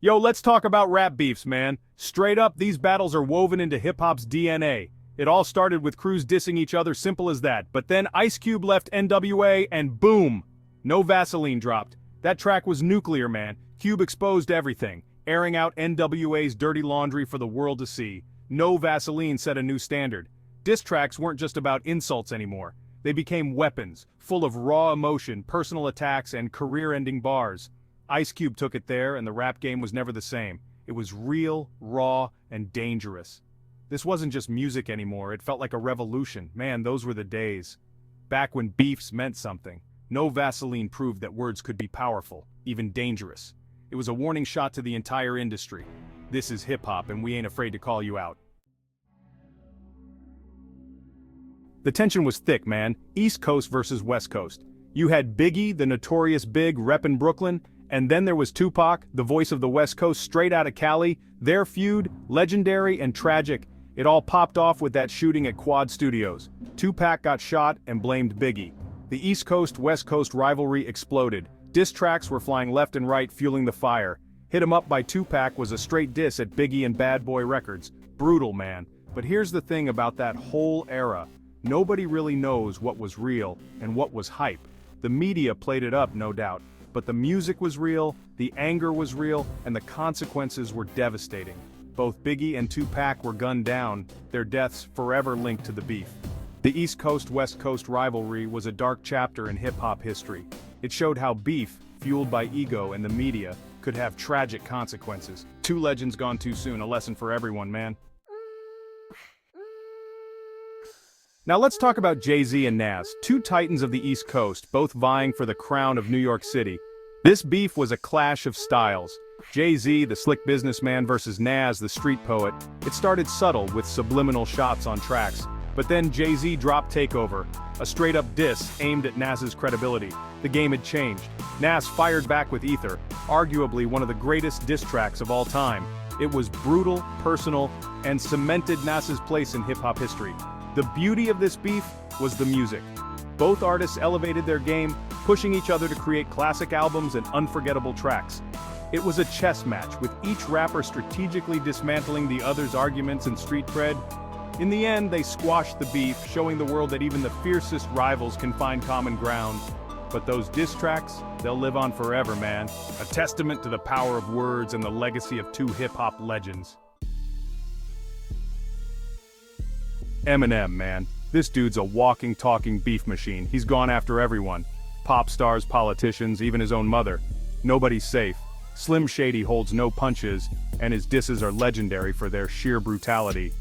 Yo, let's talk about rap beefs, man. Straight up, these battles are woven into hip-hop's DNA. It all started with crews dissing each other, simple as that. But then Ice Cube left NWA and boom! No Vaseline dropped. That track was nuclear, man. Cube exposed everything, airing out NWA's dirty laundry for the world to see. No Vaseline set a new standard. Diss tracks weren't just about insults anymore. They became weapons, full of raw emotion, personal attacks, and career-ending bars. Ice Cube took it there, and the rap game was never the same. It was real, raw, and dangerous. This wasn't just music anymore, it felt like a revolution. Man, those were the days. Back when beefs meant something. No Vaseline proved that words could be powerful, even dangerous. It was a warning shot to the entire industry. This is hip-hop, and we ain't afraid to call you out. The tension was thick, man. East Coast versus West Coast. You had Biggie, the notorious Big, reppin' Brooklyn, and then there was Tupac, the voice of the West Coast straight out of Cali. Their feud, legendary and tragic. It all popped off with that shooting at Quad Studios. Tupac got shot and blamed Biggie. The East Coast-West Coast rivalry exploded. Diss tracks were flying left and right, fueling the fire. Hit 'Em Up by Tupac was a straight diss at Biggie and Bad Boy Records. Brutal, man. But here's the thing about that whole era. Nobody really knows what was real and what was hype. The media played it up, no doubt. But the music was real, the anger was real, and the consequences were devastating. Both Biggie and Tupac were gunned down, their deaths forever linked to the beef. The East Coast-West Coast rivalry was a dark chapter in hip-hop history. It showed how beef, fueled by ego and the media, could have tragic consequences. Two legends gone too soon, a lesson for everyone, man. Now let's talk about Jay-Z and Nas, two titans of the East Coast, both vying for the crown of New York City. This beef was a clash of styles. Jay-Z, the slick businessman, versus Nas, the street poet. It started subtle, with subliminal shots on tracks. But then Jay-Z dropped Takeover, a straight-up diss aimed at Nas's credibility. The game had changed. Nas fired back with Ether, arguably one of the greatest diss tracks of all time. It was brutal, personal, and cemented Nas's place in hip-hop history. The beauty of this beef was the music. Both artists elevated their game, pushing each other to create classic albums and unforgettable tracks. It was a chess match, with each rapper strategically dismantling the other's arguments and street cred. In the end, they squashed the beef, showing the world that even the fiercest rivals can find common ground. But those diss tracks, they'll live on forever, man. A testament to the power of words and the legacy of two hip-hop legends. Eminem, man. This dude's a walking, talking beef machine. He's gone after everyone. Pop stars, politicians, even his own mother. Nobody's safe. Slim Shady holds no punches, and his disses are legendary for their sheer brutality.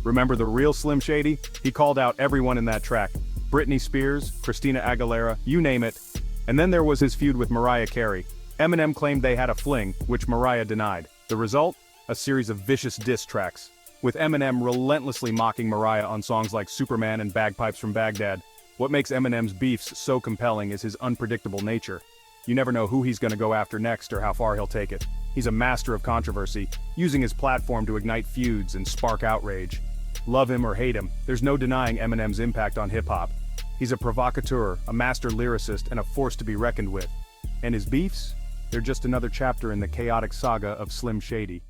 Remember the real Slim Shady? He called out everyone in that track. Britney Spears, Christina Aguilera, you name it. And then there was his feud with Mariah Carey. Eminem claimed they had a fling, which Mariah denied. The result? A series of vicious diss tracks, with Eminem relentlessly mocking Mariah on songs like Superman and Bagpipes from Baghdad. What makes Eminem's beefs so compelling is his unpredictable nature. You never know who he's gonna go after next or how far he'll take it. He's a master of controversy, using his platform to ignite feuds and spark outrage. Love him or hate him, there's no denying Eminem's impact on hip-hop. He's a provocateur, a master lyricist, and a force to be reckoned with. And his beefs? They're just another chapter in the chaotic saga of Slim Shady.